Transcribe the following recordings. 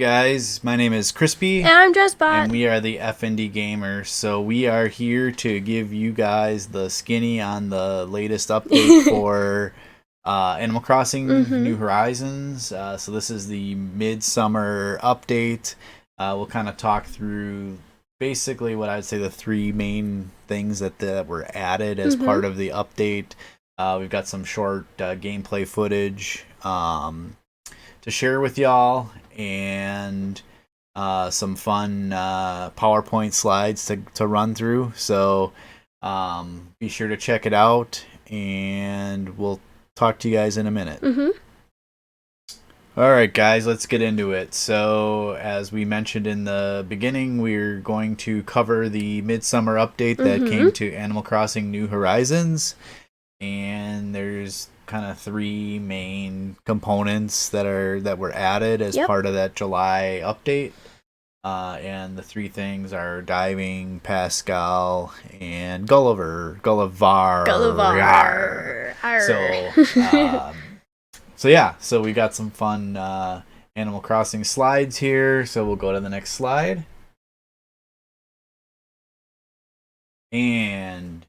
guys, my name is Crispy. And I'm JustBot. And we are the F&D Gamers. So we are here to give you guys the skinny on the latest update for Animal Crossing New Horizons. So this is the MidSummer update. We'll kind of talk through basically what I would say the three main things that were added as part of the update. We've got some short gameplay footage to share with y'all, and some fun PowerPoint slides to run through. So be sure to check it out, and we'll talk to you guys in a minute. Alright guys, let's get into it. So as we mentioned in the beginning, we're going to cover the MidSummer update that came to Animal Crossing New Horizons. And there's kind of three main components that were added as part of that July update. And the three things are diving, Pascal, and Gulivarrr. So we got some fun Animal Crossing slides here. So we'll go to the next slide. And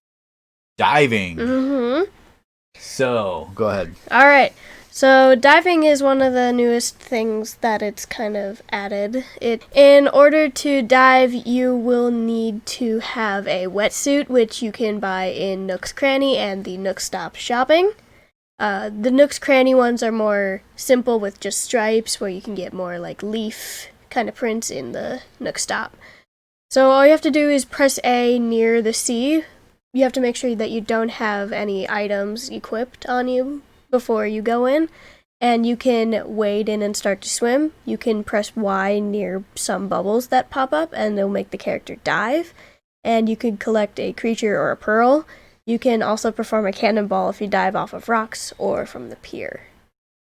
diving. So, go ahead. Alright, so diving is one of the newest things that it's kind of added. In order to dive, you will need to have a wetsuit, which you can buy in Nook's Cranny and the Nook Stop shopping. The Nook's Cranny ones are more simple with just stripes, where you can get more like leaf kind of prints in the Nook Stop. So all you have to do is press A near the sea. You have to make sure that you don't have any items equipped on you before you go in, and you can wade in and start to swim. You can press Y near some bubbles that pop up, and they'll make the character dive, and you can collect a creature or a pearl. You can also perform a cannonball if you dive off of rocks or from the pier.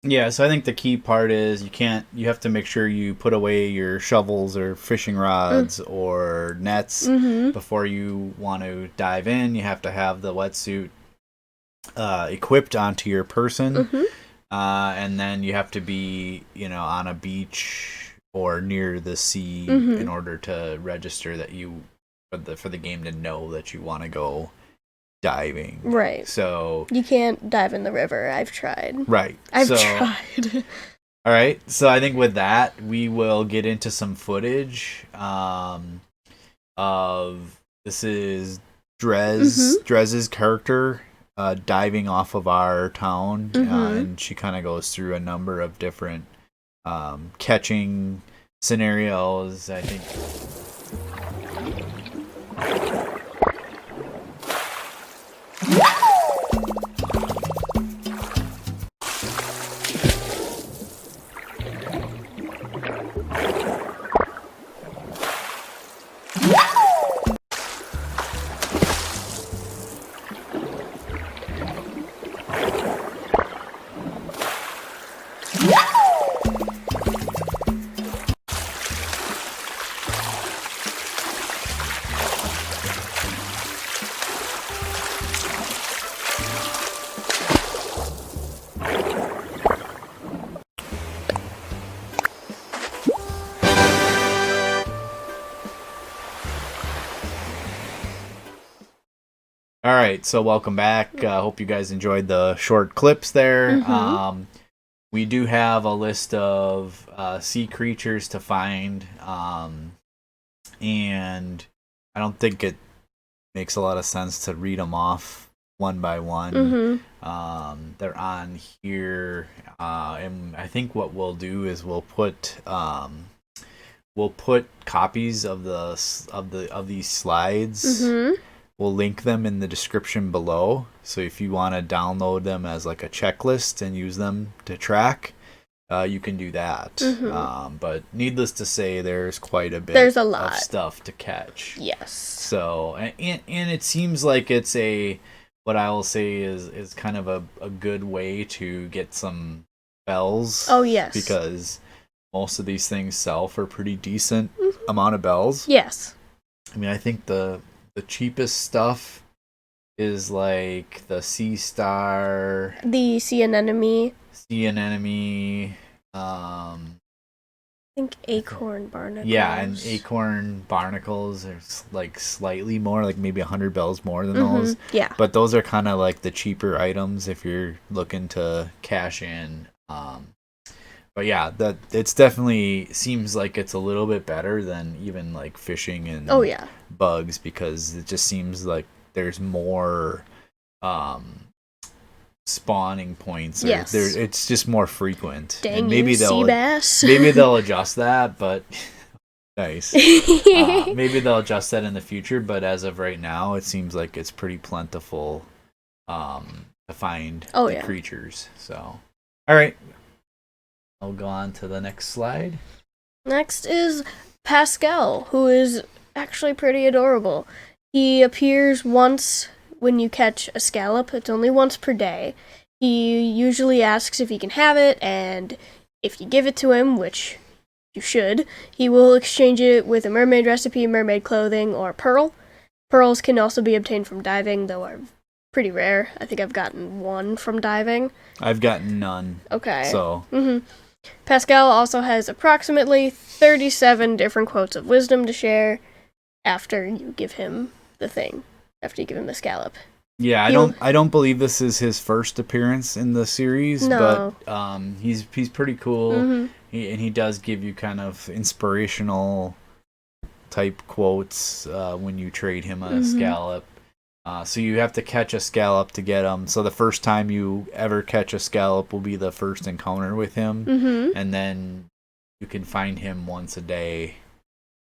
Yeah, so I think the key part is you have to make sure you put away your shovels or fishing rods or nets before you want to dive in. You have to have the wetsuit equipped onto your person, and then you have to be, on a beach or near the sea in order to register that for the game to know that you want to go diving. Right. So you can't dive in the river. I've tried. Right. I've tried. All right. So I think with that, we will get into some footage of this is Drez's character diving off of our town, and she kind of goes through a number of different catching scenarios. I think. Alright, so welcome back. Hope you guys enjoyed the short clips there. We do have a list of sea creatures to find, and I don't think it makes a lot of sense to read them off one by one. They're on here, and I think what we'll do is we'll put copies of these slides. We'll link them in the description below, so if you want to download them as like a checklist and use them to track, you can do that. But needless to say, there's quite a bit of stuff to catch. Yes. So, and it seems like it's what I will say is kind of a good way to get some bells. Oh, yes. Because most of these things sell for a pretty decent amount of bells. Yes. I mean, I think the cheapest stuff is like the Sea Star, the Sea Anemone, Sea Anemone, think acorn barnacles. Yeah, and acorn barnacles are like slightly more, like maybe 100 bells more than those. Yeah. But those are kind of like the cheaper items if you're looking to cash in. But yeah, that it's definitely seems like it's a little bit better than even like fishing and bugs, because it just seems like there's more spawning points. Yes. It's just more frequent. Dang, and maybe sea bass. maybe they'll adjust that, but nice. Maybe they'll adjust that in the future, but as of right now, it seems like it's pretty plentiful to find the creatures. So, all right. I'll go on to the next slide. Next is Pascal, who is actually pretty adorable. He appears once when you catch a scallop. It's only once per day. He usually asks if he can have it, and if you give it to him, which you should, he will exchange it with a mermaid recipe, mermaid clothing, or pearl. Pearls can also be obtained from diving, though are pretty rare. I think I've gotten one from diving. I've gotten none. Okay. So. Pascal also has approximately 37 different quotes of wisdom to share after you give him the thing, after you give him the scallop. Yeah, I don't believe this is his first appearance in the series, but he's pretty cool. And he does give you kind of inspirational type quotes when you trade him a scallop. So you have to catch a scallop to get him. So the first time you ever catch a scallop will be the first encounter with him. And then you can find him once a day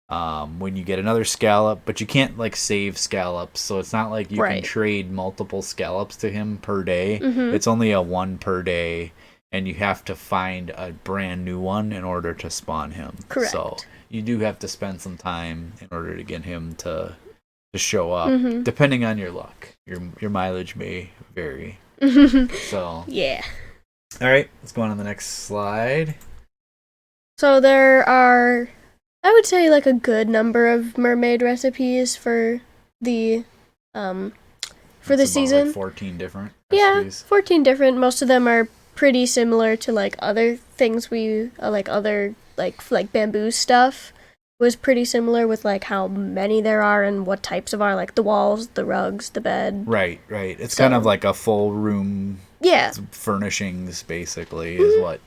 when you get another scallop. But you can't like save scallops. So it's not like you can trade multiple scallops to him per day. It's only a one per day. And you have to find a brand new one in order to spawn him. Correct. So you do have to spend some time in order to get him to show up, depending on your luck. Your mileage may vary. So yeah. All right, let's go on to the next slide. So there are, I would say, like a good number of mermaid recipes for the season. Like 14 different recipes. Yeah, 14 different. Most of them are pretty similar to like other things we like other like bamboo stuff. Was pretty similar with like how many there are and what types of are, like the walls, the rugs, the bed. Right. It's kind of like a full room furnishings basically is what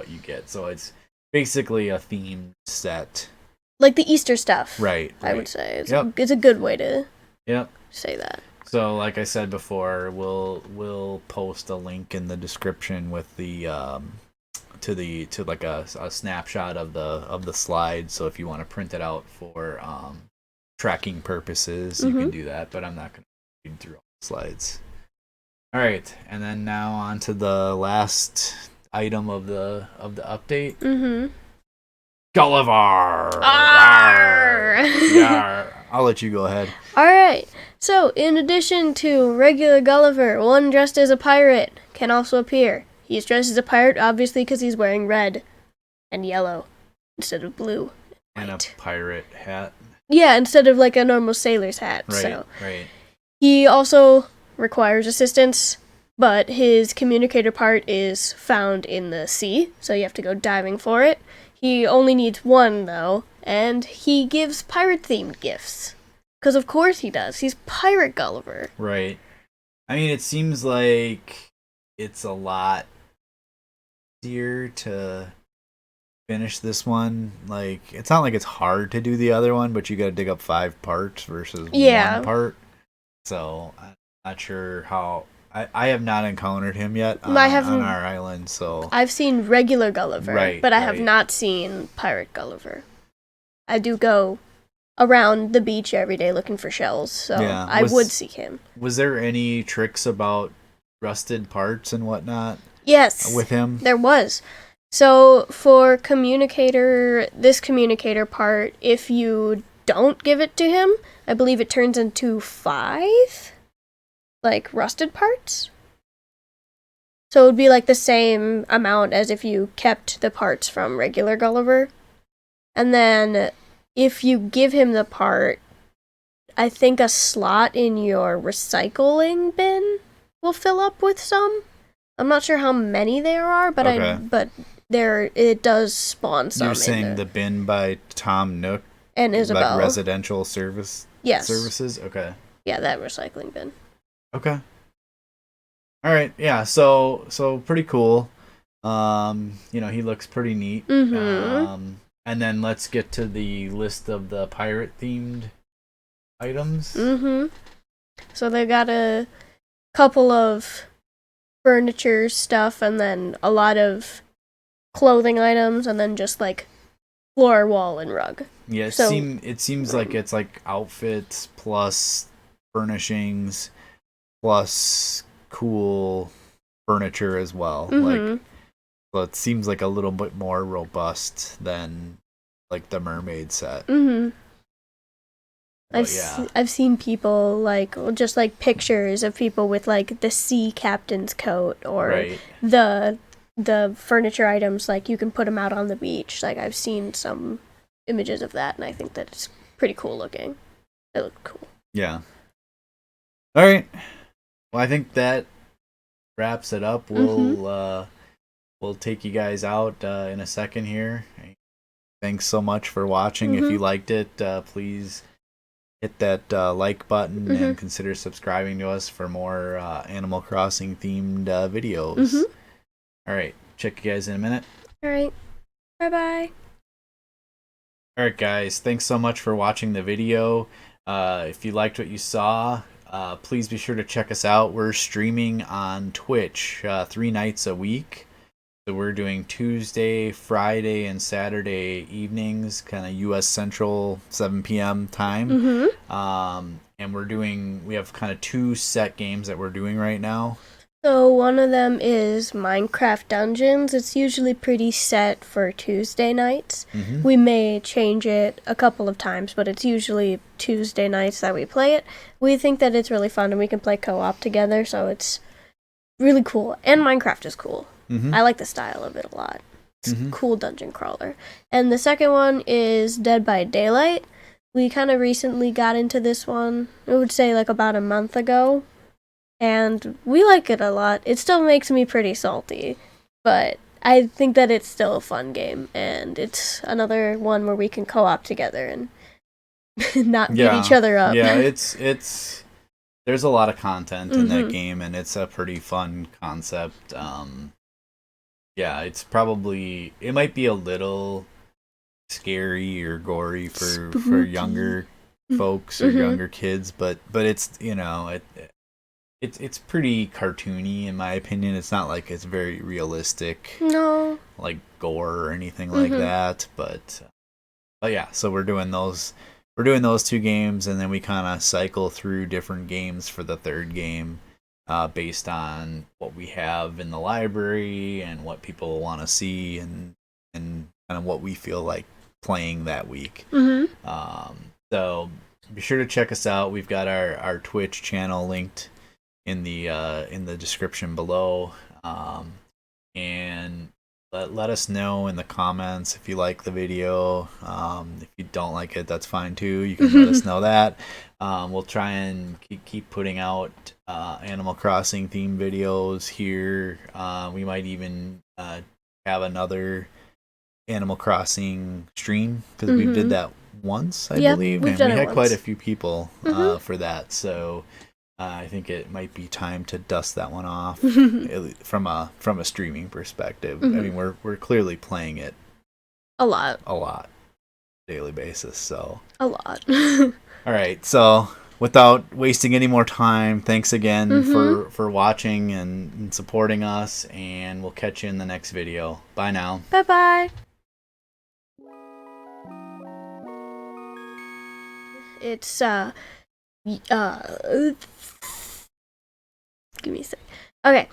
you get. So it's basically a themed set. Like the Easter stuff. Right. I would say. It's a good way to say that. So like I said before, we'll post a link in the description with the to like a snapshot of the slide, so if you want to print it out for tracking purposes, you can do that, but I'm not going to read through all the slides. All right, and then now on to the last item of the update. Gulivarrr! Yarr! I'll let you go ahead. All right. So, in addition to regular Gulivarrr, one dressed as a pirate can also appear. He's dressed as a pirate, obviously, because he's wearing red and yellow instead of blue and a pirate hat. Yeah, instead of like a normal sailor's hat. Right. He also requires assistance, but his communicator part is found in the sea, so you have to go diving for it. He only needs one, though, and he gives pirate-themed gifts. Because of course he does. He's Pirate Gulivarrr. Right. I mean, it seems like it's a lot easier to finish this one. Like, it's not like it's hard to do the other one, but you gotta dig up 5 parts versus 1 part. So, I'm not sure how... I have not encountered him yet on our island, so... I've seen regular Gulivarrr, but I have not seen Pirate Gulivarrr. I do go around the beach every day looking for shells, so I would see him. Was there any tricks about rusted parts and whatnot? Yes. With him? There was. So, for this communicator part, if you don't give it to him, I believe it turns into 5? Like, rusted parts? So it would be like the same amount as if you kept the parts from regular Gulivarrr. And then, if you give him the part, I think a slot in your recycling bin will fill up with some. I'm not sure how many there are, but it does spawn some. You're saying the bin by Tom Nook and Isabel, like residential services. Okay. Yeah, that recycling bin. Okay. All right. Yeah. So pretty cool. He looks pretty neat. Mm-hmm. And then let's get to the list of the pirate themed items. Mm-hmm. So they got a couple of furniture stuff, and then a lot of clothing items, and then just like floor, wall, and rug. Yeah, it seems like it's like outfits plus furnishings plus cool furniture as well. Mm-hmm. So it seems like a little bit more robust than like the mermaid set. Mm-hmm. I've seen people just like pictures of people with like the sea captain's coat or right. the furniture items, like you can put them out on the beach. Like I've seen some images of that, and I think that it's pretty cool looking. They look cool. Yeah. All right. Well, I think that wraps it up. We'll take you guys out in a second here. Thanks so much for watching. If you liked it, please hit that like button and consider subscribing to us for more Animal Crossing themed videos. All right, check you guys in a minute. All right, bye. All right, guys, thanks so much for watching the video. If you liked what you saw, please be sure to check us out. We're streaming on Twitch 3 nights a week. So we're doing Tuesday, Friday, and Saturday evenings, kind of U.S. Central 7 p.m. time. And we have kind of 2 set games that we're doing right now. So one of them is Minecraft Dungeons. It's usually pretty set for Tuesday nights. We may change it a couple of times, but it's usually Tuesday nights that we play it. We think that it's really fun, and we can play co-op together, so it's really cool. And Minecraft is cool. I like the style of it a lot. It's a cool dungeon crawler. And the second one is Dead by Daylight. We kind of recently got into this one, I would say like about a month ago. And we like it a lot. It still makes me pretty salty, but I think that it's still a fun game. And it's another one where we can co-op together and not beat each other up. Yeah, there's a lot of content in that game, and it's a pretty fun concept. Yeah, it might be a little scary or gory for younger folks or younger kids, but it's it's pretty cartoony in my opinion. It's not like it's very realistic, like gore or anything like that. But yeah, so we're doing those 2 games, and then we kind of cycle through different games for the third game. Based on what we have in the library and what people want to see and kind of what we feel like playing that week. So be sure to check us out. We've got our Twitch channel linked in the description below. And let us know in the comments if you like the video. If you don't like it, that's fine too. You can let us know that. We'll try and keep putting out Animal Crossing themed videos here. We might even have another Animal Crossing stream, because we did that once, I believe, and we had quite a few people for that. So I think it might be time to dust that one off from a streaming perspective. I mean, we're clearly playing it a lot, daily basis. So a lot. All right. So without wasting any more time, thanks again for watching and supporting us, and we'll catch you in the next video. Bye now. Bye. It's give me a sec. Okay.